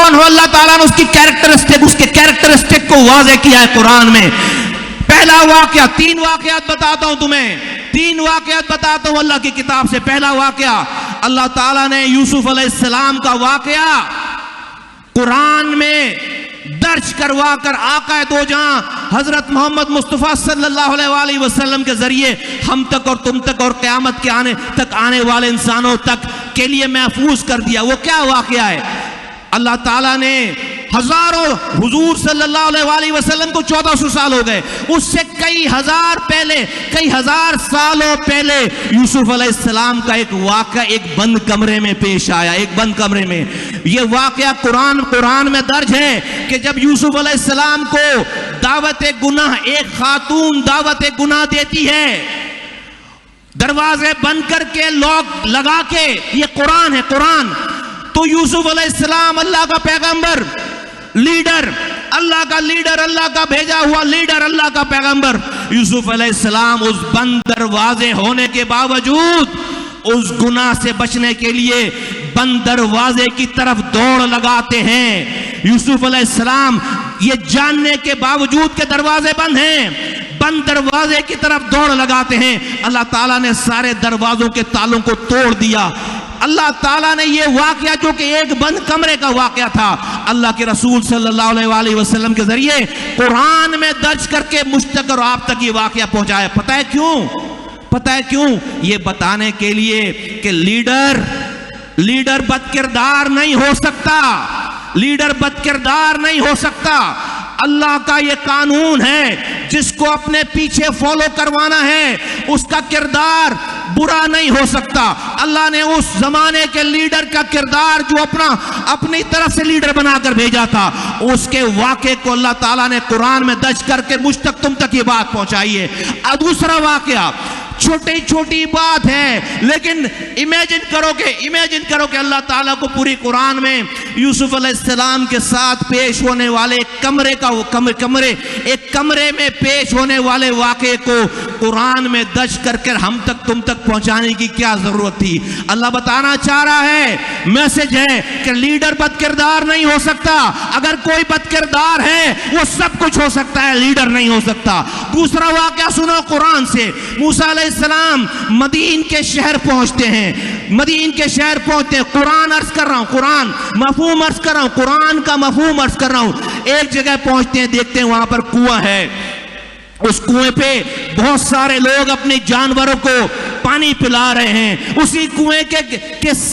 کون ہو؟ اللہ تعالیٰ نے اس کے کیریکٹرسٹک کو واضح کیا ہے قرآن میں. پہلا واقعہ، 3 واقعات بتاتا ہوں تمہیں، 3 واقعات بتاتا ہوں اللہ کی کتاب سے. پہلا واقعہ، اللہ تعالیٰ نے یوسف علیہ السلام کا واقعہ قرآن میں درج کروا کر آقا دو جہاں حضرت محمد مصطفیٰ صلی اللہ علیہ وسلم کے ذریعے ہم تک اور تم تک اور قیامت کے آنے والے انسانوں تک کے لیے محفوظ کر دیا. وہ کیا واقعہ ہے؟ اللہ تعالیٰ نے ہزاروں، حضور صلی اللہ علیہ وسلم کو 1400 سال ہو گئے، اس سے کئی ہزار سالوں پہلے یوسف علیہ السلام کا ایک واقعہ ایک بند کمرے میں پیش آیا. ایک بند کمرے میں یہ واقعہ قرآن میں درج ہے کہ جب یوسف علیہ السلام کو دعوت گناہ، ایک خاتون دعوت گناہ دیتی ہے، دروازے بند کر کے لاک لگا کے، یہ قرآن ہے قرآن. تو یوسف علیہ السلام اللہ کا پیغمبر، لیڈر، اللہ کا لیڈر، اللہ کا بھیجا ہوا لیڈر، اللہ کا پیغمبر، یوسف علیہ السلام اس بند دروازے ہونے کے باوجود اس گناہ سے بچنے کے لیے بند دروازے کی طرف دوڑ لگاتے ہیں. یوسف علیہ السلام یہ جاننے کے باوجود کہ دروازے بند ہیں، بند دروازے کی طرف دوڑ لگاتے ہیں. اللہ تعالیٰ نے سارے دروازوں کے تالوں کو توڑ دیا. اللہ تعالیٰ نے یہ واقعہ جو کہ ایک بند کمرے کا واقعہ تھا، اللہ کے رسول صلی اللہ علیہ وسلم کے ذریعے قرآن میں درج کر کے مجھ تک اور آپ تک یہ واقعہ پہنچایا. پتہ ہے کیوں؟ پتہ ہے کیوں؟ یہ بتانے کے لیے کہ لیڈر بد کردار نہیں ہو سکتا، لیڈر بد کردار نہیں ہو سکتا. اللہ کا یہ قانون ہے، جس کو اپنے پیچھے فالو کروانا ہے اس کا کردار برا نہیں ہو سکتا. اللہ نے اس زمانے کے لیڈر کا کردار جو اپنی طرف سے لیڈر بنا کر بھیجا تھا، اس کے واقعے کو اللہ تعالیٰ نے قرآن میں درج کر کے مجھ تک تم تک یہ بات پہنچائی ہے. دوسرا واقعہ چھوٹی بات ہے، لیکن امیجن کرو کہ اللہ تعالیٰ کو پوری قرآن میں یوسف علیہ السلام کے ساتھ پیش ہونے والے ایک کمرے میں پیش ہونے والے واقعے کو قرآن میں درج کر کر ہم تک تم تک پہنچانے کی کیا ضرورت تھی؟ اللہ بتانا چاہ رہا ہے، میسج ہے کہ لیڈر بد کردار نہیں ہو سکتا. اگر کوئی بد کردار ہے وہ سب کچھ ہو سکتا ہے، لیڈر نہیں ہو سکتا. دوسرا واقعہ سنو قرآن سے. موسیٰ علیہ السلام مدین کے شہر پہنچتے ہیں، قرآن عرض کر رہا ہوں، قرآن مفہوم عرض کر رہا ہوں، قرآن کا مفہوم عرض کر رہا ہوں. ایک جگہ پہنچتے ہیں، دیکھتے ہیں وہاں پر کنواں ہے. اس کنویں پہ بہت سارے لوگ اپنے جانوروں کو پانی پلا رہے ہیں. اسی کنویں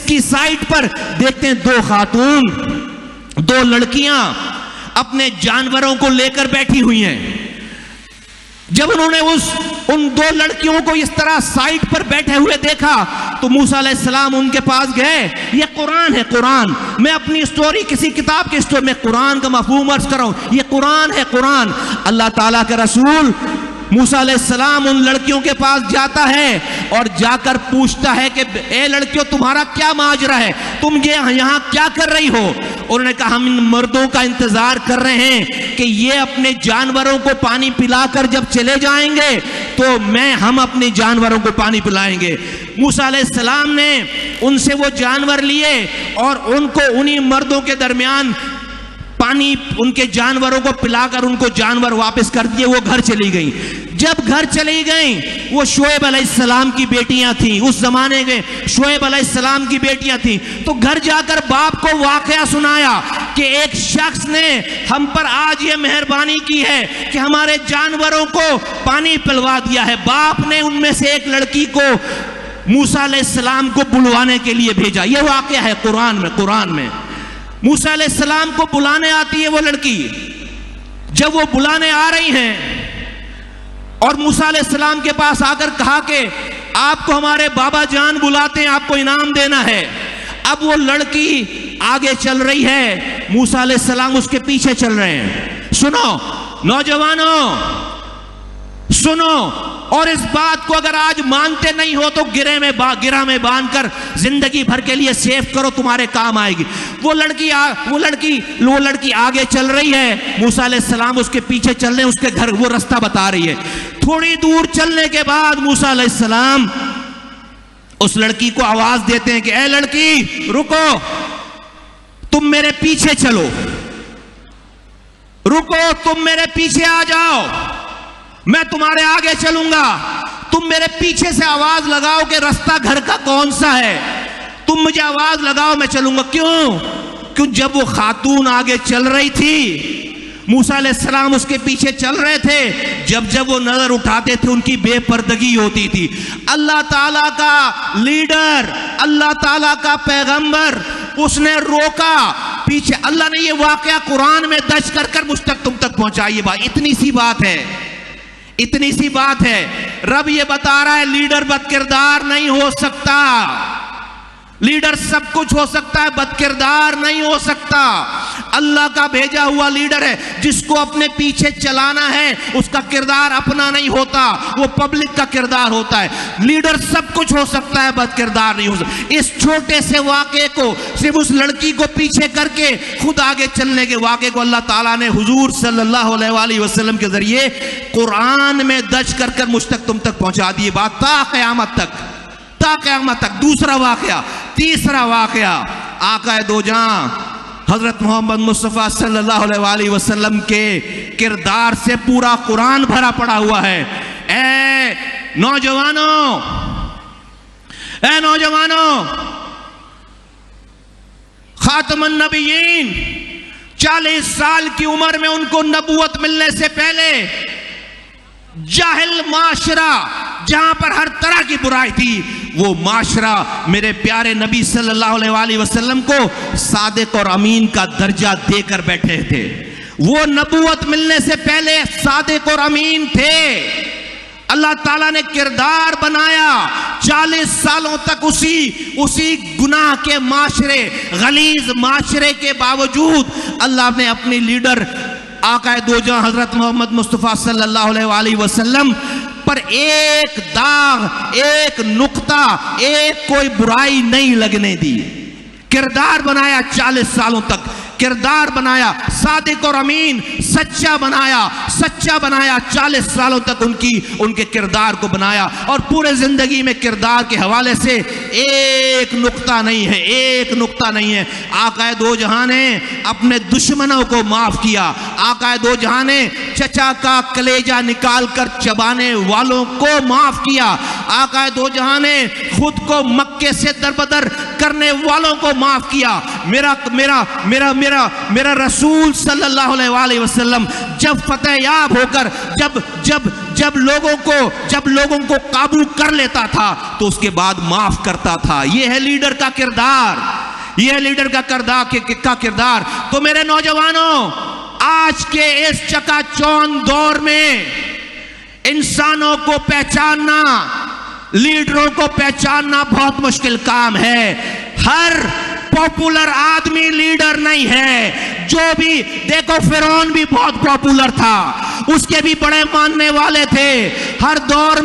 کی سائٹ پر دیکھتے ہیں 2 خاتون، 2 لڑکیاں اپنے جانوروں کو لے کر بیٹھی ہوئی ہیں. جب انہوں نے ان 2 لڑکیوں کو اس طرح سائٹ پر بیٹھے ہوئے دیکھا تو موسیٰ علیہ السلام ان کے پاس گئے. یہ قرآن ہے، قرآن. میں اپنی سٹوری کسی کتاب کی سٹوری میں قرآن کا مفہوم عرض کر رہا ہوں. یہ قرآن ہے، قرآن. اللہ تعالیٰ کے رسول موسیٰ علیہ السلام ان لڑکیوں کے پاس جاتا ہے اور جا کر پوچھتا ہے کہ اے لڑکیوں، تمہارا کیا ماجرا ہے؟ تم یہاں کیا کر رہی ہو؟ انہوں نے کہا ہم ان مردوں کا انتظار کر رہے ہیں کہ یہ اپنے جانوروں کو پانی پلا کر جب چلے جائیں گے تو ہم اپنے جانوروں کو پانی پلائیں گے. موسیٰ علیہ السلام نے ان سے وہ جانور لیے اور ان کو انہی مردوں کے درمیان پانی ان کے جانوروں کو پلا کر ان کو جانور واپس کر دیے. وہ گھر چلی گئیں. جب گھر چلی گئیں وہ شعیب علیہ السلام کی بیٹیاں تھیں، اس زمانے میں شعیب علیہ السلام کی بیٹیاں تھیں. تو گھر جا کر باپ کو واقعہ سنایا کہ ایک شخص نے ہم پر آج یہ مہربانی کی ہے کہ ہمارے جانوروں کو پانی پلوا دیا ہے. باپ نے ان میں سے ایک لڑکی کو موسیٰ علیہ السلام کو بلوانے کے لیے بھیجا. یہ واقعہ ہے قرآن میں. موسیٰ علیہ السلام کو بلانے آتی ہے وہ لڑکی. جب وہ بلانے آ رہی ہیں اور موسیٰ علیہ السلام کے پاس آ کر کہا کہ آپ کو ہمارے بابا جان بلاتے ہیں، آپ کو انعام دینا ہے. اب وہ لڑکی آگے چل رہی ہے، موسیٰ علیہ السلام اس کے پیچھے چل رہے ہیں. سنو نوجوانوں، سنو، اور اس بات کو اگر آج مانتے نہیں ہو تو گرہ میں باندھ کر زندگی بھر کے لیے سیف کرو، تمہارے کام آئے گی. وہ لڑکی آگے چل رہی ہے، موسیٰ علیہ السلام اس کے پیچھے چل رہے ہیں، اس کے گھر وہ رستہ بتا رہی ہے. تھوڑی دور چلنے کے بعد موسیٰ علیہ السلام اس لڑکی کو آواز دیتے ہیں کہ اے لڑکی رکو. तुम मेरे पीछे चलो, रुको, तुम मेरे पीछे आ जाओ, मैं तुम्हारे आगे चलूंगा। तुम मेरे पीछे से आवाज लगाओ कि रास्ता घर का कौन सा है, तुम मुझे आवाज लगाओ, मैं चलूंगा। क्यों? जब वो खातून आगे चल रही थी, मूसा अलैहिस्सलाम उसके पीछे चल रहे थे, जब जब वो नजर उठाते थे उनकी बेपर्दगी होती थी। अल्लाह ताला का लीडर, अल्लाह ताला का पैगंबर, उसने रोका पीछे। अल्लाह ने ये वाकया कुरान में दर्ज कर कर मुझ तक तुम तक पहुंचाई। बात इतनी सी बात है, इतनी सी बात है। रब ये बता रहा है लीडर बदकिरदार नहीं हो सकता। लीडर सब कुछ हो सकता है, बदकिरदार नहीं हो सकता। अल्लाह का भेजा हुआ लीडर है, जिसको अपने पीछे चलाना है उसका किरदार अपना नहीं होता, वो पब्लिक का किरदार होता है। लीडर सब कुछ हो सकता है, बदकिरदार नहीं हो सकता। इस छोटे से वाक़े को, सिर्फ उस लड़की को पीछे करके खुद आगे चलने के वाक़े को अल्लाह ताला ने हुजूर सल्लल्लाहु अलैहि वसल्लम के जरिए कुरान में दर्ज कर कर मुझ तक तुम तक पहुंचा दी। बात ता क़यामत तक, ता क़यामत तक। दूसरा वाक़या, तीसरा वाक़या, आका दो जहां हजरत मोहम्मद मुस्तफ़ा सल्लल्लाहु अलैहि वसल्लम के किरदार से पूरा कुरान भरा पड़ा हुआ है। ए नौजवानों, ए नौजवानों, खातमुन नबिय्यीन 40 साल की उम्र में उनको नबूवत मिलने से पहले जाहिल माशरा, जहां पर हर तरह की बुराई थी, वो माशरा मेरे प्यारे नबी सल्लल्लाहु अलैहि वसल्लम को सादिक और अमीन का दर्जा देकर बैठे थे। वो नबूवत मिलने से पहले सादिक और अमीन थे। अल्लाह ताला ने किरदार बनाया। 40 सालों तक उसी गुनाह के माशरे, गलीज माशरे के बावजूद अल्लाह ने अपनी लीडर आका दो जहां हजरत मोहम्मद मुस्तफ़ा सल्लल्लाहु अलैहि वसल्लम पर एक दाग, एक नुक्ता, एक कोई बुराई नहीं लगने दी। किरदार बनाया 40 सालों तक, किरदार बनाया, सादिक और अमीन सच्चा बनाया 40 सालों तक उनके किरदार को बनाया। और पूरे जिंदगी में किरदार के हवाले से एक नुक्ता नहीं है, एक नुक्ता नहीं है। आका दो जहां ने अपने दुश्मनों को माफ किया। आका दो जहां ने चचा का कलेजा निकाल कर चबाने वालों को माफ किया। आका दो जहां ने खुद को मक्के से दरबदर करने वालों को माफ किया। मेरा रसूल सल्लल्लाहु अलैहि वसल्लम जब फतेहयाब होकर जब लोगों को काबू कर लेता था तो उसके बाद माफ करता था। यह है लीडर का किरदार, यह है लीडर का किरदार। तो मेरे नौजवानों, आज के इस चकाचौंध दौर में इंसानों को पहचानना, लीडरों को पहचानना बहुत मुश्किल काम है। हर पॉपुलर आदमी लीडर नहीं है। जो भी देखो, फिरौन भी बहुत पॉपुलर था, उसके भी बड़े मानने वाले थे। हर दौर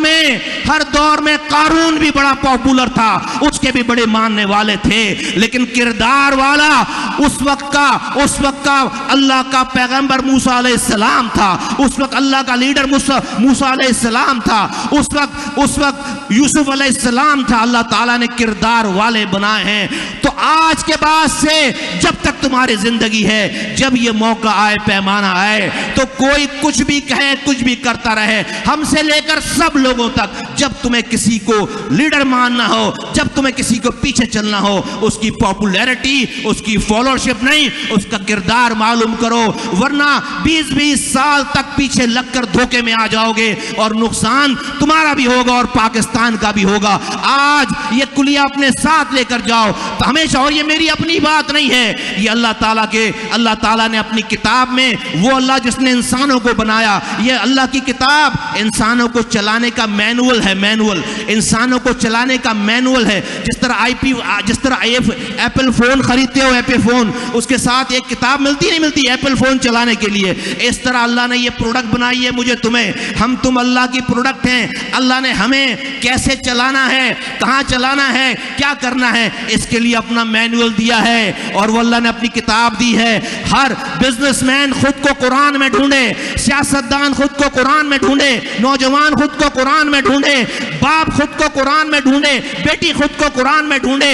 में कारून भी बड़ा पॉपुलर था, उसके भी बड़े मानने वाले थे। लेकिन किरदार वाला उस वक्त का अल्लाह का पैगंबर मूसा अलैहिस्सलाम था। उस वक्त अल्लाह का लीडर मूसा अलैहिस्सलाम था। उस वक्त यूसुफ अलैहिस्सलाम था। अल्लाह ताला ने किरदार वाले बनाए हैं। तो आज के बाद से जब तक तुम्हारी जिंदगी है, जब ये मौका आए, पैमाना आए, तो कोई कुछ भी कहे, कुछ भी करता रहे, हमसे लेकर सब लोगों तक, जब तुम्हें किसी को लीडर मानना हो, जब तुम्हें किसी को पीछे चलना हो, उसकी पॉपुलैरिटी, उसकी फॉलोशिप नहीं, उसका किरदार मालूम करो। वरना 20-20 साल तक पीछे लगकर धोखे में आ जाओगे और नुकसान तुम्हारा भी होगा और पाकिस्तान का भी होगा। आज ये कुलिया अपने साथ लेकर जाओ तो हमेशा। और ये मेरी अपनी बात नहीं है, ये अल्लाह ताला ने अपनी किताब में, वो अल्लाह जिसने इंसानों को बनाया, ये अल्लाह की किताब इंसानों को चलाने का मैनुअल है। इंसानों को चलाने का मैनुअल है। जिस तरह एप्पल फोन खरीदते हो, एप्पल फोन, उसके साथ एक किताब मिलती नहीं मिलती एप्पल फोन चलाने के लिए, इस तरह अल्लाह ने ये प्रोडक्ट बनाई है मुझे तुम्हें। तुम अल्लाह की प्रोडक्ट हैं। अल्लाह ने हमें कैसे चलाना है, कहां चलाना है, क्या करना है, इसके लिए अपना मैनुअल दिया है और वो अल्लाह ने अपनी किताब दी है। हर बिजनेसमैन खुद को कुरान में ढूंढे, सियासतदान खुद को कुरान में ढूंढे, नौजवान खुद को कुरान में ढूंढे, बाप खुद को कुरान में ढूंढे, बेटी खुद को कुरान में ढूंढे।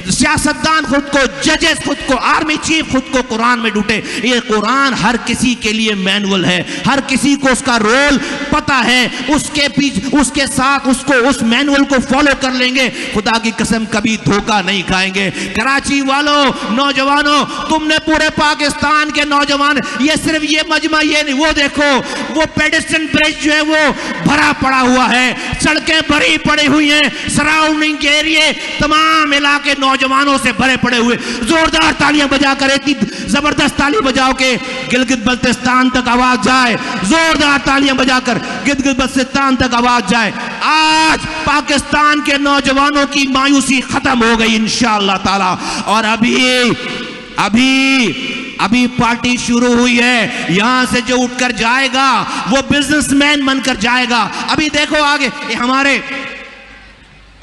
सियासतदान खुद को, जजेस खुद को, आर्मी चीफ खुद को कुरान में ढूंढे। ये कुरान हर किसी के लिए मैनुअल है, हर किसी को उसका रोल पता है, उसके पीछे उसके साथ उसको उस मैनुअल को फॉलो कर लेंगे, खुदा की कसम कभी धोखा नहीं खाएंगे। कराची वालों, नौजवानों, तुमने पूरे पाकिस्तान के नौजवान, ये सिर्फ ये मजमा ये नहीं, वो देखो वो पेडिस्ट्रियन ब्रिज जो है वो भरा पड़ा हुआ है, सड़कें भरी पड़ी हुई हैं, सराउंडिंग के एरिया तमाम इलाके नौजवानों से भरे पड़े हुए। जोरदार तालियां बजाकर, इतनी जबरदस्त ताली बजाओ के गिलगित बल्तिस्तान तक आवाज जाए, जोरदार तालियां बजाकर गिलगित बल्तिस्तान तक आवाज जाए। आज पाकिस्तान के नौजवानों की मायूसी खत्म हो गई इंशाअल्लाह ताला। और अभी पार्टी शुरू हुई है, यहां से जो उठकर जाएगा वो बिजनेसमैन बनकर जाएगा। अभी देखो आगे ये हमारे,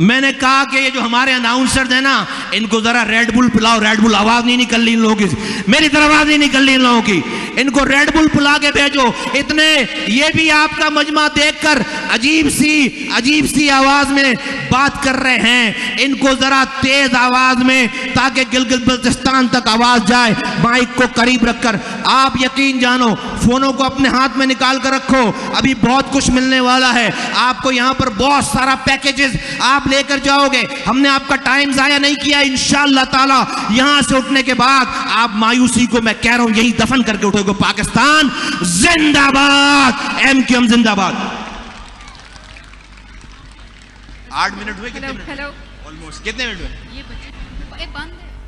मैंने कहा कि ये जो हमारे अनाउंसर है ना, इनको जरा रेड बुल पिलाओ, रेड बुल, आवाज नहीं निकल रही इन लोगों की, मेरी तरफ आवाज नहीं निकल रही इन लोगों की, इनको रेड बुल पिला के भेजो। इतने ये भी आपका मजमा देखकर अजीब सी आवाज में बात कर रहे हैं, इनको जरा तेज आवाज में, ताकि गिलगित बल्तिस्तान तक आवाज जाए, माइक को करीब रखकर। आप यकीन जानो, फोनों को अपने हाथ में निकाल कर रखो, अभी बहुत कुछ मिलने वाला है आपको। यहां पर बहुत सारा पैकेजेस आप लेकर जाओगे, हमने आपका टाइम जाया नहीं किया। इंशाअल्लाह ताला यहां से उठने के बाद आप मायूसी को, मैं कह रहा हूं, यही दफन करके उठोगे। पाकिस्तान जिंदाबाद, MQM जिंदाबाद। 8 मिनट हुए, कितने मिनट? ऑलमोस्ट कितने मिनट हुए?